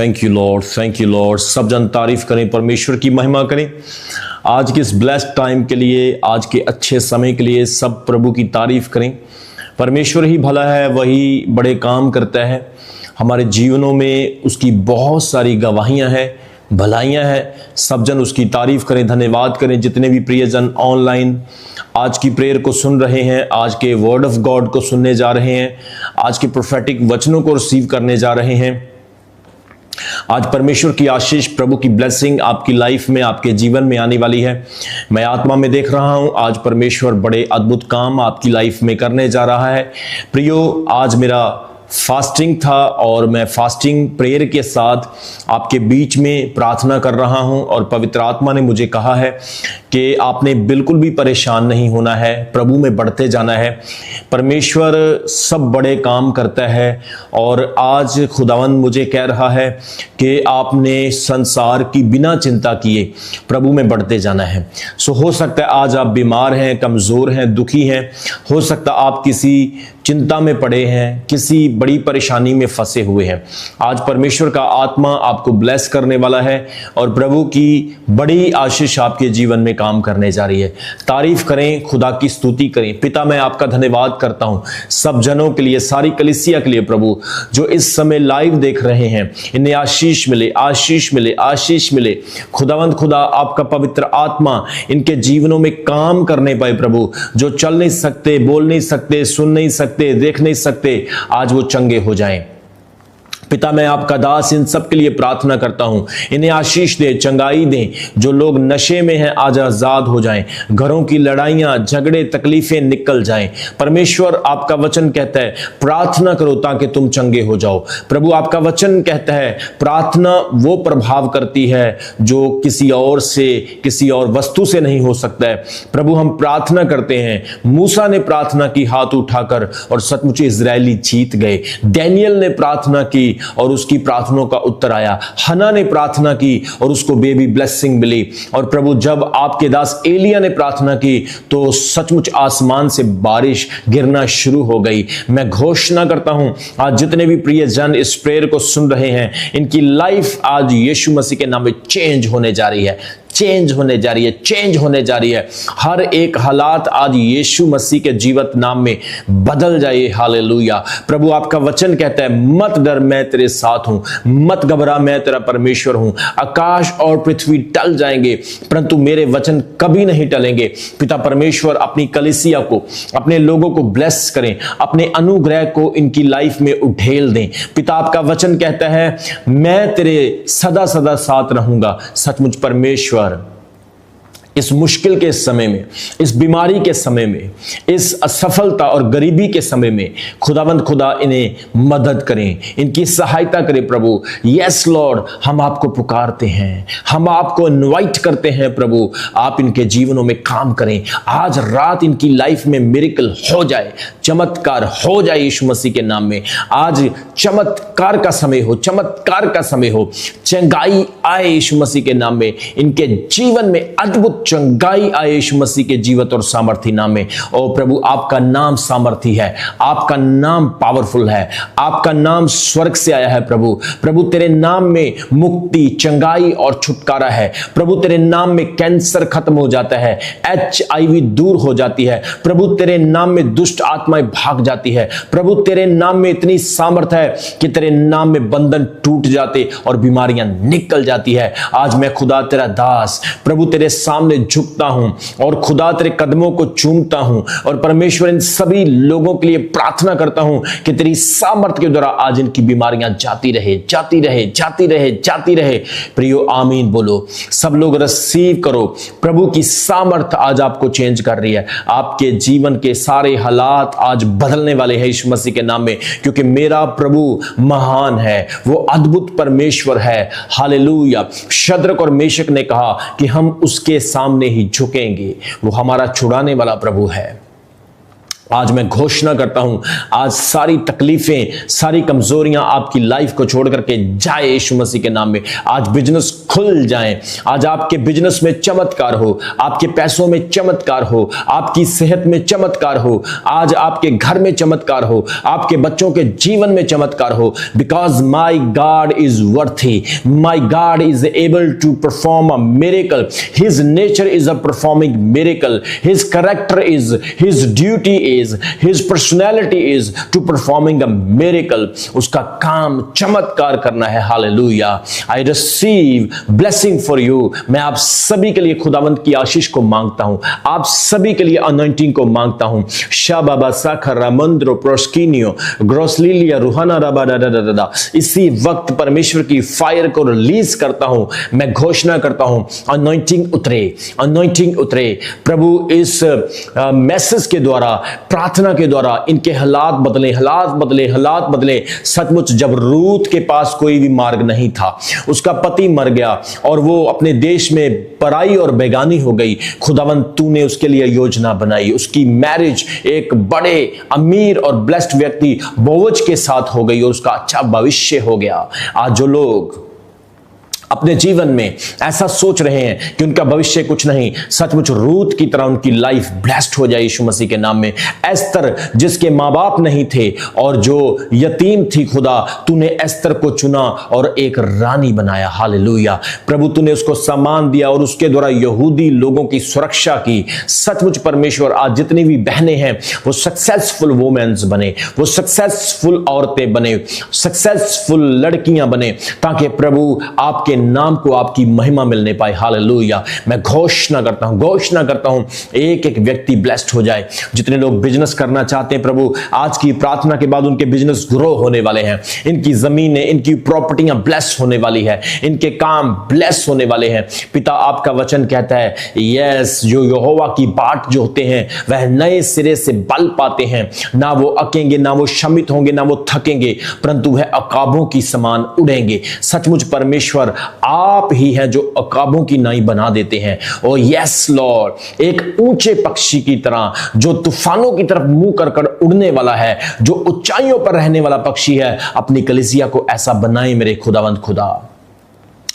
Thank you Lord. सब जन तारीफ करें, परमेश्वर की महिमा करें। आज के इस ब्लेस्ड टाइम के लिए, आज के अच्छे समय के लिए सब प्रभु की तारीफ करें। परमेश्वर ही भला है, वही बड़े काम करता है। हमारे जीवनों में उसकी बहुत सारी गवाहियां हैं, भलाइयां हैं। सब जन उसकी तारीफ करें, धन्यवाद करें। जितने भी प्रियजन ऑनलाइन आज की प्रेयर को सुन रहे हैं, आज के वर्ड ऑफ गॉड को सुनने जा रहे हैं, आज के प्रोफेटिक वचनों को रिसीव करने जा रहे हैं, आज परमेश्वर की आशीष, प्रभु की ब्लेसिंग आपकी लाइफ में, आपके जीवन में आने वाली है। मैं आत्मा में देख रहा हूं, आज परमेश्वर बड़े अद्भुत काम आपकी लाइफ में करने जा रहा है। प्रियो, आज मेरा फास्टिंग था और मैं फास्टिंग प्रेयर के साथ आपके बीच में प्रार्थना कर रहा हूं और पवित्र आत्मा ने मुझे कहा है कि आपने बिल्कुल भी परेशान नहीं होना है, प्रभु में बढ़ते जाना है। परमेश्वर सब बड़े काम करता है और आज खुदावंद मुझे कह रहा है कि आपने संसार की बिना चिंता किए प्रभु में बढ़ते जाना है। सो हो सकता है आज आप बीमार हैं, कमज़ोर हैं, दुखी हैं, हो सकता है आप किसी चिंता में पड़े हैं, किसी बड़ी परेशानी में फंसे हुए हैं। आज परमेश्वर का आत्मा आपको ब्लेस करने वाला है और प्रभु की बड़ी आशीष आपके जीवन में काम करने जा रही है। तारीफ करें, खुदा की स्तुति करें। पिता, मैं आपका धन्यवाद करता हूं सब जनों के लिए, सारी कलीसिया के लिए प्रभु, जो इस समय लाइव देख रहे हैं। इन्हें आशीष मिले, आशीष मिले, आशीष मिले। खुदावंद खुदा, आपका पवित्र आत्मा इनके जीवनों में काम करने पाए प्रभु। जो चल नहीं सकते, बोल नहीं सकते, सुन नहीं सकते, देख नहीं सकते, आज वो चंगे हो जाएं। पिता, मैं आपका दास इन सब के लिए प्रार्थना करता हूं, इन्हें आशीष दे, चंगाई दें। जो लोग नशे में हैं आज आजाद हो जाएं, घरों की लड़ाइयां, झगड़े, तकलीफें निकल जाएं। परमेश्वर, आपका वचन कहता है प्रार्थना करो ताकि तुम चंगे हो जाओ। प्रभु, आपका वचन कहता है प्रार्थना वो प्रभाव करती है जो किसी और से, किसी और वस्तु से नहीं हो सकता है। प्रभु, हम प्रार्थना करते हैं, मूसा ने प्रार्थना की हाथ उठाकर और सचमुच इजरायली जीत गए। डैनियल ने प्रार्थना की और उसकी प्रार्थनाओं का उत्तर आया। हन्ना ने प्रार्थना की और उसको बेबी ब्लेसिंग मिली। और प्रभु, जब आपके दास एलिया ने प्रार्थना की तो सचमुच आसमान से बारिश गिरना शुरू हो गई। मैं घोषणा करता हूं, आज जितने भी प्रिय जन इस प्रेयर को सुन रहे हैं, इनकी लाइफ आज यीशु मसीह के नाम में चेंज होने जा रही है, चेंज होने जा रही है, चेंज होने जा रही है। हर एक हालात आज यीशु मसीह के जीवत नाम में बदल जाए। हालेलुया। प्रभु, आपका वचन कहता है मत डर, मैं तेरे साथ हूं, मत घबरा, मैं तेरा परमेश्वर हूं। आकाश और पृथ्वी टल जाएंगे परंतु मेरे वचन कभी नहीं टलेंगे। पिता परमेश्वर, अपनी कलीसिया को, अपने लोगों को ब्लेस करें, अपने अनुग्रह को इनकी लाइफ में उठेल दें। पिता, आपका वचन कहता है मैं तेरे सदा सदा साथ रहूंगा। सचमुच परमेश्वर, इस मुश्किल के समय में, इस बीमारी के समय में, इस असफलता और गरीबी के समय में खुदावंद खुदा इन्हें मदद करें, इनकी सहायता करें प्रभु। यस लॉर्ड, हम आपको पुकारते हैं, हम आपको इनवाइट करते हैं प्रभु, आप इनके जीवनों में काम करें। आज रात इनकी लाइफ में मिरेकल हो जाए, चमत्कार हो जाए यीशु मसीह के नाम में। आज चमत्कार का समय हो, चमत्कार का समय हो, चंगाई आए यीशु मसीह के नाम में। इनके जीवन में अद्भुत चंगाई आए यीशु मसीह के जीवत और सामर्थी नाम में। ओ प्रभु, आपका नाम सामर्थी है, आपका नाम पावरफुल है, आपका नाम स्वर्ग से आया है प्रभु। प्रभु, तेरे नाम में मुक्ति, चंगाई और छुटकारा है प्रभु। तेरे नाम में कैंसर खत्म हो जाता है, HIV दूर हो जाती है प्रभु। तेरे नाम में दुष्ट आत्माएं भाग जाती है प्रभु। तेरे नाम में इतनी सामर्थ है कि तेरे नाम में बंधन टूट जाते और बीमारियां निकल जाती है। आज मैं खुदा तेरा दास प्रभु तेरे सामने झुकता हूं और खुदा तेरे कदमों को चूमता हूं और परमेश्वर, इन सभी लोगों के लिए प्रार्थना करता हूं कि तेरी सामर्थ के द्वारा आज इनकी बीमारियां जाती रहे, जाती रहे, जाती रहे, जाती रहे। प्रियो, आमीन बोलो। सब लोग रिसीव करो। प्रभु की सामर्थ आज आपको चेंज कर रही है। आपके जीवन के सारे हालात आज बदलने वाले हैं यीशु मसीह के नाम में, क्योंकि मेरा प्रभु महान है, वो अद्भुत परमेश्वर है। हालेलुया। शद्रक और मेशक ने कहा कि हम उसके सामने ही झुकेंगे, वो हमारा छुड़ाने वाला प्रभु है। आज मैं घोषणा करता हूं, आज सारी तकलीफें, सारी कमजोरियां आपकी लाइफ को छोड़ करके जाए यीशु मसीह के नाम में। आज बिजनेस खुल जाए, आज आपके बिजनेस में चमत्कार हो, आपके पैसों में चमत्कार हो, आपकी सेहत में चमत्कार हो, आज आपके घर में चमत्कार हो, आपके बच्चों के जीवन में चमत्कार हो। Because my God is worthy, my God is able to perform a miracle, his nature is a performing miracle, his character is, his duty is, his personality is to performing a miracle। उसका काम चमत्कार करना है। Hallelujah. I receive blessing for you। मैं आप सभी के लिए खुदावंत की आशीष को मांगता हूं, आप सभी के लिए अनॉइंटिंग को मांगता हूं। शाबाबा साखर रामंद्रो प्रोस्किनियो ग्रोसलिलिया रुहाना रबा दा। इसी वक्त परमेश्वर की फायर को रिलीज करता हूं। मैं घोषणा करता हूं, अनॉइंटिंग उतरे, अनॉइंटिंग उतरे। प्रभु इस मैसेज के द्वारा, प्रार्थना के द्वारा इनके हालात बदले, हालात बदले, हालात बदले। सचमुच जब रूत के पास कोई भी मार्ग नहीं था, उसका पति मर गया और वो अपने देश में पराई और बेगानी हो गई, खुदावंत तूने उसके लिए योजना बनाई। उसकी मैरिज एक बड़े अमीर और ब्लेस्ड व्यक्ति बोअज के साथ हो गई और उसका अच्छा भविष्य हो गया। आज जो लोग अपने जीवन में ऐसा सोच रहे हैं कि उनका भविष्य कुछ नहीं, सचमुच रूत की तरह उनकी लाइफ ब्लेस्ड हो जाए यीशु मसीह के नाम में। एस्तर जिसके माँ बाप नहीं थे और जो यतीम थी, खुदा तूने एस्तर को चुना और एक रानी बनाया। हालेलुया। प्रभु तूने उसको सम्मान दिया और उसके द्वारा यहूदी लोगों की सुरक्षा की। सचमुच परमेश्वर आज जितनी भी बहनें हैं वो सक्सेसफुल वुमेन्स बने, वो सक्सेसफुल औरतें बने, सक्सेसफुल लड़कियां बने, ताकि प्रभु आपके नाम को आपकी महिमा मिलने पाए। हालेलुया। मैं घोषणा करता हूं एक एक व्यक्ति ब्लेस्ड हो जाए। जितने लोग बिजनेस करना चाहते हैं प्रभु, आज की प्रार्थना के बाद उनके बिजनेस ग्रो होने वाले हैं, इनकी जमीनें, इनकी प्रॉपर्टियां ब्लेस होने वाली है, इनके काम ब्लेस होने वाले हैं। पिता आपका वचन कहता है, यस, जो यहोवा की बाट जो होते हैं वह नए सिरे से बल पाते हैं, ना वो अकेंगे, ना वो शमित होंगे, ना वो थकेंगे, परंतु वह अकाबों की समान उड़ेंगे। सचमुच परमेश्वर आप ही हैं जो अकाबों की नाई बना देते हैं। ओ यस लॉर्ड, एक ऊंचे पक्षी की तरह जो तूफानों की तरफ मुंह कर उड़ने वाला है, जो ऊंचाइयों पर रहने वाला पक्षी है, अपनी कलीसिया को ऐसा बनाए मेरे खुदावंद खुदा।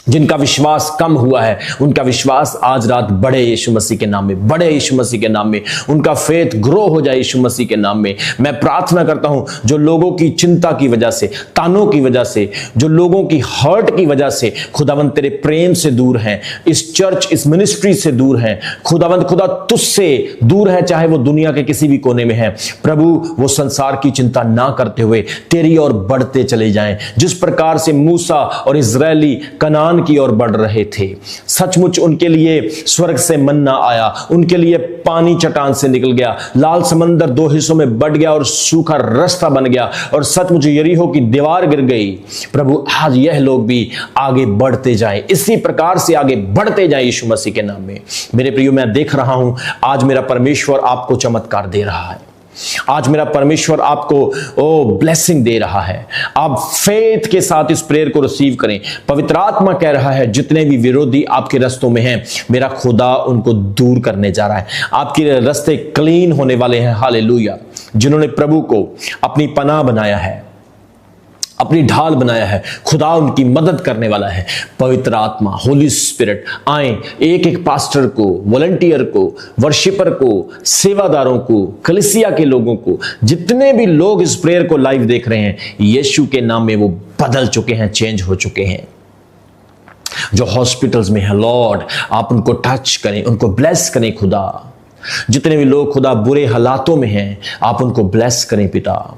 जिनका विश्वास कम हुआ है उनका विश्वास आज रात बढ़े यीशु मसीह के नाम में, बढ़े यीशु मसीह के नाम में, उनका फेथ ग्रो हो जाए यीशु मसीह के नाम में। मैं प्रार्थना करता हूं, जो लोगों की चिंता की वजह से, तानों की वजह से, जो लोगों की हर्ट की वजह से खुदावंद तेरे प्रेम से दूर हैं, इस चर्च, इस मिनिस्ट्री से दूर हैं, खुदावंद खुदा तुझसे दूर है, चाहे वो दुनिया के किसी भी कोने में है, प्रभु वो संसार की चिंता ना करते हुए तेरी ओर बढ़ते चले जाएं। जिस प्रकार से मूसा और इजरायली कनान की ओर बढ़ रहे थे, सचमुच उनके लिए स्वर्ग से मन्ना आया, उनके लिए पानी चट्टान से निकल गया, लाल समंदर दो हिस्सों में बट गया और सूखा रास्ता बन गया और सचमुच यरीहो की दीवार गिर गई। प्रभु आज यह लोग भी आगे बढ़ते जाएं, इसी प्रकार से आगे बढ़ते जाएं यीशु मसीह के नाम में। मेरे प्रियो, मैं देख रहा हूं आज मेरा परमेश्वर आपको चमत्कार दे रहा है, आज मेरा परमेश्वर आपको ब्लेसिंग दे रहा है। आप फेथ के साथ इस प्रेयर को रिसीव करें। पवित्र आत्मा कह रहा है, जितने भी विरोधी आपके रास्तों में हैं, मेरा खुदा उनको दूर करने जा रहा है। आपके रास्ते क्लीन होने वाले हैं। हालेलुया। जिन्होंने प्रभु को अपनी पनाह बनाया है, अपनी ढाल बनाया है, खुदा उनकी मदद करने वाला है। पवित्र आत्मा, होली स्पिरिट आए, एक एक पास्टर को, वॉलंटियर को, वर्शिपर को, सेवादारों को, कलीसिया के लोगों को, जितने भी लोग इस प्रेयर को लाइव देख रहे हैं, यीशु के नाम में वो बदल चुके हैं, चेंज हो चुके हैं। जो हॉस्पिटल्स में है, लॉर्ड आप उनको टच करें, उनको ब्लेस करें खुदा। जितने भी लोग खुदा बुरे हालातों में हैं, आप उनको ब्लेस करें पिता,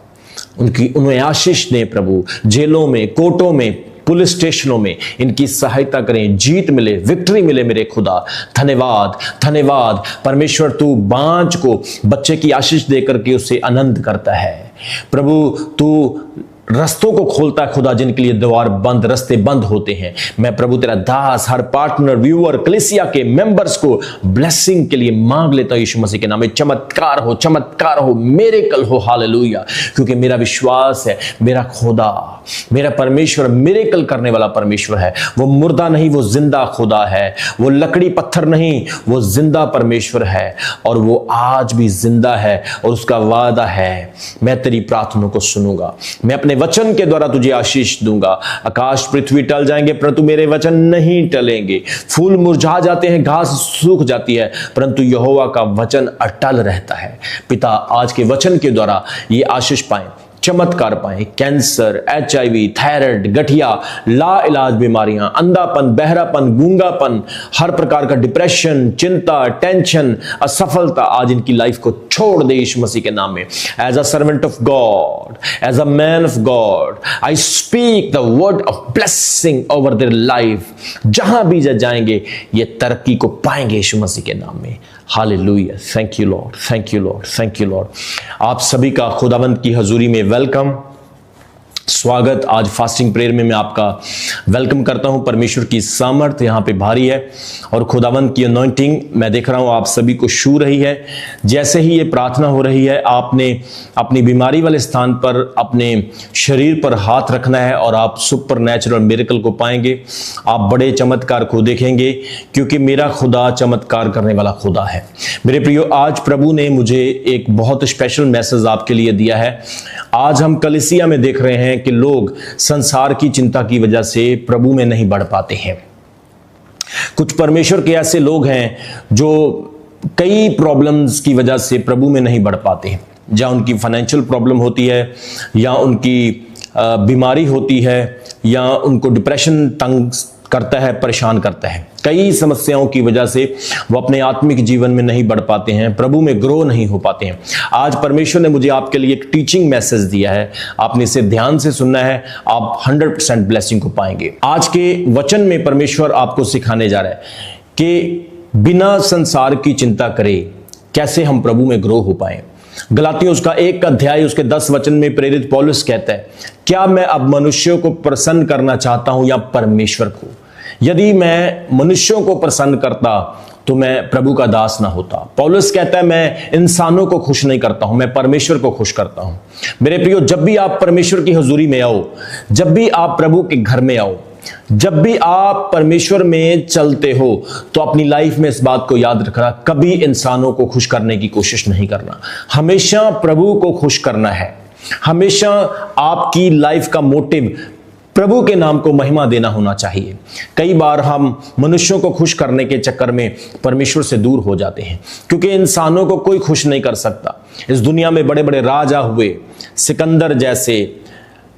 उन्हें आशीष दें प्रभु। जेलों में, कोर्टों में, पुलिस स्टेशनों में इनकी सहायता करें, जीत मिले, विक्ट्री मिले मेरे खुदा। धन्यवाद, धन्यवाद परमेश्वर, तू बांझ को बच्चे की आशीष देकर के उसे आनंद करता है। प्रभु तू रस्तों को खोलता है खुदा, जिनके लिए द्वार बंद, रस्ते बंद होते हैं। मैं प्रभु तेरा दास हर पार्टनर, व्यूअर, कलीसिया के मेंबर्स को ब्लेसिंग के लिए मांग लेता हूं यीशु मसीह के नाम में। चमत्कार हो, चमत्कार हो, मिरेकल हो, हालेलुया। क्योंकि मेरा विश्वास है मेरा खुदा, मेरा परमेश्वर मिरेकल करने वाला परमेश्वर है। वो मुर्दा नहीं, वो जिंदा खुदा है। वो लकड़ी पत्थर नहीं, वो जिंदा परमेश्वर है, और वो आज भी जिंदा है, और उसका वादा है मैं तेरी प्रार्थना को सुनूंगा, मैं अपने वचन के द्वारा तुझे आशीष दूंगा। आकाश पृथ्वी टल जाएंगे परंतु मेरे वचन नहीं टलेंगे। फूल मुरझा जाते हैं, घास सूख जाती है, परंतु यहोवा का वचन अटल रहता है। पिता, आज के वचन के द्वारा ये आशीष पाएं, चमत्कार पाएं। कैंसर, HIV, थायराइड, गठिया, ला इलाज बीमारियां, अंधापन, बहरापन, गूंगापन, हर प्रकार का डिप्रेशन, चिंता, टेंशन, असफलता आज इनकी लाइफ को छोड़ दे यीशु मसीह के नाम में। As a servant of God, as a man of God, I speak the word of blessing over their life. जहां भी जाएंगे ये तरक्की को पाएंगे यीशु मसीह के नाम में। Hallelujah. Thank you Lord, thank you Lord, thank you Lord. आप सभी का खुदावंद की हजूरी में वेलकम, स्वागत। आज फास्टिंग प्रेयर में मैं आपका वेलकम करता हूं। परमेश्वर की सामर्थ यहां पे भारी है, और खुदावंद की अनॉइंटिंग मैं देख रहा हूं आप सभी को छू रही है। जैसे ही ये प्रार्थना हो रही है, आपने अपनी बीमारी वाले स्थान पर अपने शरीर पर हाथ रखना है, और आप सुपर नेचुरल मिरेकल को पाएंगे। आप बड़े चमत्कार को देखेंगे, क्योंकि मेरा खुदा चमत्कार करने वाला खुदा है। मेरे प्रियो, आज प्रभु ने मुझे एक बहुत स्पेशल मैसेज आपके लिए दिया है। आज हम कलीसिया में देख रहे हैं कि लोग संसार की चिंता की वजह से प्रभु में नहीं बढ़ पाते हैं। कुछ परमेश्वर के ऐसे लोग हैं जो कई प्रॉब्लम्स की वजह से प्रभु में नहीं बढ़ पाते हैं। या उनकी फाइनेंशियल प्रॉब्लम होती है, या उनकी बीमारी होती है, या उनको डिप्रेशन तंग करता है, परेशान करता है। कई समस्याओं की वजह से वो अपने आत्मिक जीवन में नहीं बढ़ पाते हैं, प्रभु में ग्रो नहीं हो पाते हैं। आज परमेश्वर ने मुझे आपके लिए एक टीचिंग मैसेज दिया है, आपने इसे ध्यान से सुनना है, आप 100% ब्लेसिंग को पाएंगे। आज के वचन में परमेश्वर आपको सिखाने जा रहा है कि बिना संसार की चिंता करे कैसे हम प्रभु में ग्रो हो पाए। गलातियों उसका 1 अध्याय उसके 10 वचन में प्रेरित पौलुस कहता है, क्या मैं अब मनुष्यों को प्रसन्न करना चाहता हूं या परमेश्वर को? यदि मैं मनुष्यों को प्रसन्न करता तो मैं प्रभु का दास ना होता। पौलुस कहता है, मैं इंसानों को खुश नहीं करता हूं, मैं परमेश्वर को खुश करता हूं। मेरे प्रियो, जब भी आप परमेश्वर की हजूरी में आओ, जब भी आप प्रभु के घर में आओ, जब भी आप परमेश्वर में चलते हो, तो अपनी लाइफ में इस बात को याद रखना, कभी इंसानों को खुश करने की कोशिश नहीं करना। हमेशा प्रभु को खुश करना है। हमेशा आपकी लाइफ का मोटिव प्रभु के नाम को महिमा देना होना चाहिए। कई बार हम मनुष्यों को खुश करने के चक्कर में परमेश्वर से दूर हो जाते हैं, क्योंकि इंसानों को कोई खुश नहीं कर सकता। इस दुनिया में बड़े बड़े राजा हुए, सिकंदर जैसे,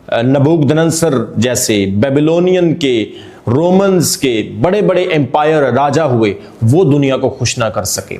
नबूकदनेस्सर जैसे, बेबीलोनियन के, रोमन्स के बड़े बड़े एम्पायर राजा हुए, वो दुनिया को खुश ना कर सके।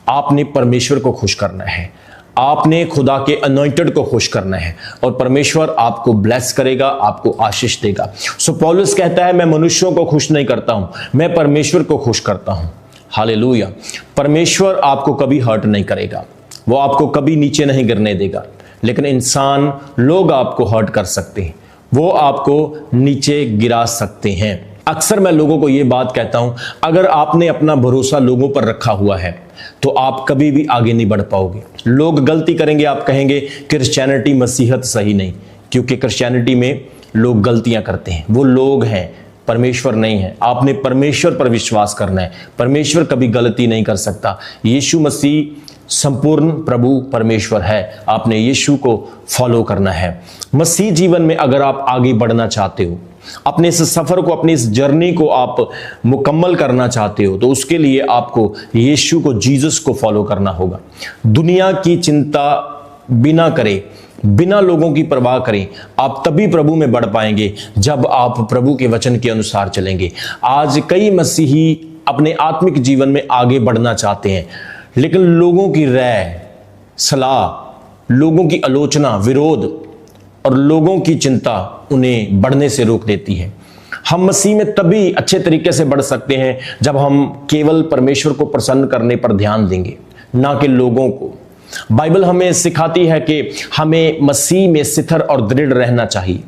आपने परमेश्वर को खुश करना है, आपने खुदा के अनॉइंटेड को खुश करना है, और परमेश्वर आपको ब्लेस करेगा, आपको आशीष देगा। सो पौलुस कहता है, मैं मनुष्यों को खुश नहीं करता हूं, मैं परमेश्वर को खुश करता हूं। हालेलुया। परमेश्वर आपको कभी हर्ट नहीं करेगा, वो आपको कभी नीचे नहीं गिरने देगा। लेकिन इंसान, लोग आपको हर्ट कर सकते हैं, वो आपको नीचे गिरा सकते हैं। अक्सर मैं लोगों को ये बात कहता हूं, अगर आपने अपना भरोसा लोगों पर रखा हुआ है तो आप कभी भी आगे नहीं बढ़ पाओगे। लोग गलती करेंगे, आप कहेंगे क्रिश्चियनिटी, मसीहत सही नहीं, क्योंकि क्रिश्चियनिटी में लोग गलतियां करते हैं, वो लोग हैं, परमेश्वर नहीं है। आपने परमेश्वर पर विश्वास करना है। परमेश्वर कभी गलती नहीं कर सकता। यीशु मसीह संपूर्ण प्रभु परमेश्वर है, आपने यीशु को फॉलो करना है। मसीह जीवन में अगर आप आगे बढ़ना चाहते हो, अपने इस सफर को, अपनी इस जर्नी को आप मुकम्मल करना चाहते हो, तो उसके लिए आपको यीशु को, जीसस को फॉलो करना होगा। दुनिया की चिंता बिना करे, बिना लोगों की परवाह करें, आप तभी प्रभु में बढ़ पाएंगे जब आप प्रभु के वचन के अनुसार चलेंगे। आज कई मसीही अपने आत्मिक जीवन में आगे बढ़ना चाहते हैं, लेकिन लोगों की राय, सलाह, लोगों की आलोचना, विरोध और लोगों की चिंता उन्हें बढ़ने से रोक देती है। हम मसीह में तभी अच्छे तरीके से बढ़ सकते हैं, जब हम केवल परमेश्वर को प्रसन्न करने पर ध्यान देंगे, ना कि लोगों को। बाइबल हमें सिखाती है कि हमें मसीह में स्थिर और दृढ़ रहना चाहिए।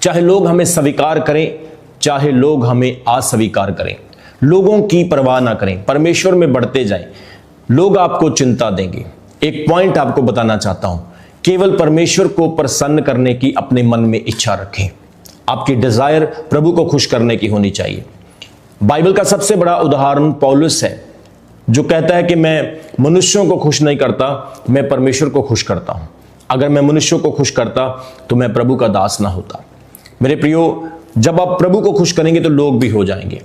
चाहे लोग हमें स्वीकार करें, चाहे लोग हमें अस्वीकार करें, लोगों की परवाह ना करें, परमेश्वर में बढ़ते जाएं। लोग आपको चिंता देंगे। एक पॉइंट आपको बताना चाहता हूं, केवल परमेश्वर को प्रसन्न करने की अपने मन में इच्छा रखें। आपकी डिजायर प्रभु को खुश करने की होनी चाहिए। बाइबल का सबसे बड़ा उदाहरण पौलुस है, जो कहता है कि मैं मनुष्यों को खुश नहीं करता, मैं परमेश्वर को खुश करता हूं। अगर मैं मनुष्यों को खुश करता तो मैं प्रभु का दास ना होता। मेरे प्रियो, जब आप प्रभु को खुश करेंगे तो लोग भी हो जाएंगे।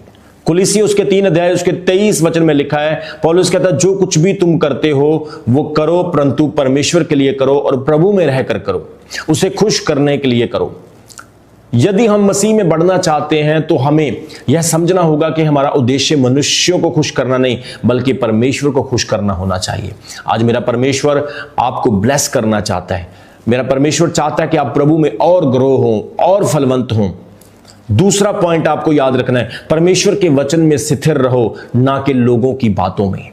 कुलिसियों उसके 3 अध्याय उसके 23 वचन में लिखा है, पौलुस कहता है, जो कुछ भी तुम करते हो वो करो, परंतु परमेश्वर के लिए करो और प्रभु में रहकर करो, उसे खुश करने के लिए करो। यदि हम मसीह में बढ़ना चाहते हैं तो हमें यह समझना होगा कि हमारा उद्देश्य मनुष्यों को खुश करना नहीं, बल्कि परमेश्वर को खुश करना होना चाहिए। आज मेरा परमेश्वर आपको ब्लेस करना चाहता है। मेरा परमेश्वर चाहता है कि आप प्रभु में और ग्रो हो और फलवंत हो। दूसरा पॉइंट आपको याद रखना है, परमेश्वर के वचन में स्थिर रहो, ना कि लोगों की बातों में।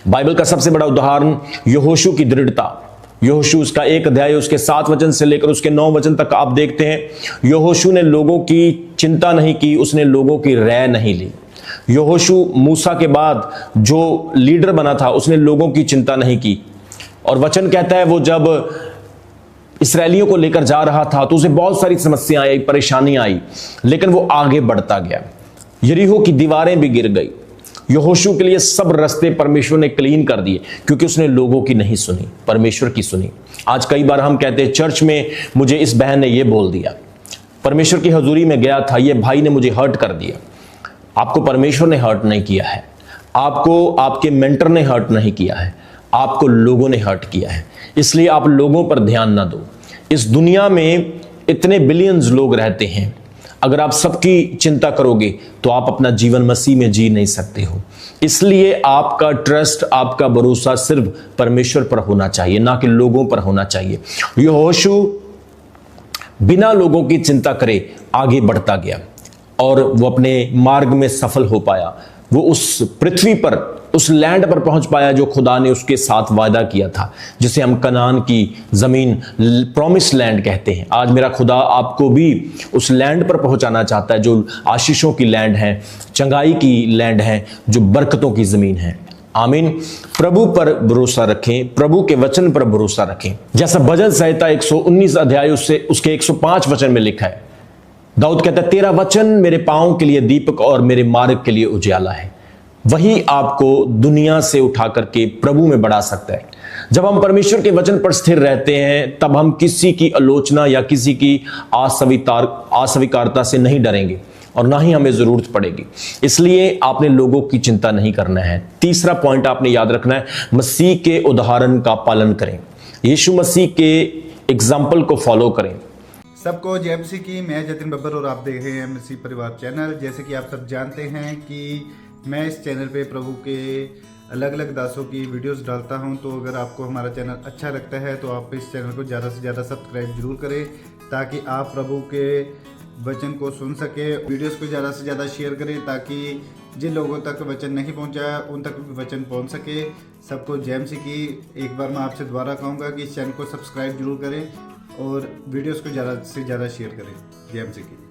बाइबल का सबसे बड़ा उदाहरण यहोशू की दृढ़ता। यहोशू उसका 1 अध्याय उसके 7 वचन से लेकर उसके 9 वचन तक आप देखते हैं, यहोशू ने लोगों की चिंता नहीं की, उसने लोगों की राय नहीं ली। यहोशू मूसा के बाद जो लीडर बना था, उसने लोगों की चिंता नहीं की। और वचन कहता है, वो जब इसराइलियों को लेकर जा रहा था तो उसे बहुत सारी समस्याएं आई, परेशानियां आई, लेकिन वो आगे बढ़ता गया। यरीहो की दीवारें भी गिर गई। यहोशू के लिए सब रास्ते परमेश्वर ने क्लीन कर दिए, क्योंकि उसने लोगों की नहीं सुनी, परमेश्वर की सुनी। आज कई बार हम कहते हैं, चर्च में मुझे इस बहन ने यह बोल दिया, परमेश्वर की हजूरी में गया था, ये भाई ने मुझे हर्ट कर दिया। आपको परमेश्वर ने हर्ट नहीं किया है, आपको आपके मेंटर ने हर्ट नहीं किया है, आपको लोगों ने हर्ट किया है। इसलिए आप लोगों पर ध्यान ना दो। इस दुनिया में इतने बिलियंस लोग रहते हैं, अगर आप सबकी चिंता करोगे तो आप अपना जीवन मसीह में जी नहीं सकते हो। इसलिए आपका ट्रस्ट, आपका भरोसा सिर्फ परमेश्वर पर होना चाहिए, ना कि लोगों पर होना चाहिए। यहोशू बिना लोगों की चिंता करे आगे बढ़ता गया और वो अपने मार्ग में सफल हो पाया। वो उस पृथ्वी पर, उस लैंड पर पहुंच पाया जो खुदा ने उसके साथ वादा किया था, जिसे हम कनान की जमीन, प्रॉमिस लैंड कहते हैं। आज मेरा खुदा आपको भी उस लैंड पर पहुंचाना चाहता है, जो आशीषों की लैंड है, चंगाई की लैंड है, जो बरकतों की जमीन है। आमीन। प्रभु पर भरोसा रखें, प्रभु के वचन पर भरोसा रखें। जैसा भजन संहिता 119 अध्याय उसके 105 वचन में लिखा है, दाऊद कहता है, तेरा वचन मेरे पांव के लिए दीपक और मेरे मार्ग के लिए उजाला है। वही आपको दुनिया से उठा करके प्रभु में बढ़ा सकता है। जब हम परमेश्वर के वचन पर स्थिर रहते हैं, तब हम किसी की आलोचना या किसी की अस्वीकारता से नहीं डरेंगे और ना ही हमें जरूरत पड़ेगी। इसलिए आपने लोगों की चिंता नहीं करना है। तीसरा पॉइंट आपने याद रखना है, मसीह के उदाहरण का पालन करें। यीशु मसीह के एग्जाम्पल को फॉलो करें। सबको जय मसीह की। मैं जतिन बब्बर और आप देख रहे हैं मसीह परिवार चैनल। जैसे कि आप सब जानते हैं कि मैं इस चैनल पे प्रभु के अलग अलग दासों की वीडियोस डालता हूं, तो अगर आपको हमारा चैनल अच्छा लगता है तो आप इस चैनल को ज़्यादा से ज़्यादा सब्सक्राइब जरूर करें, ताकि आप प्रभु के वचन को सुन सके। वीडियोस को ज़्यादा से ज़्यादा शेयर करें, ताकि जिन लोगों तक वचन नहीं पहुंचा उन तक भी वचन पहुंच सके। सबको जय मसीह की। एक बार मैं आपसे दोबारा कहूँगा कि इस चैनल को सब्सक्राइब जरूर करें और वीडियोस को ज़्यादा से ज़्यादा शेयर करें। जय मसीह की।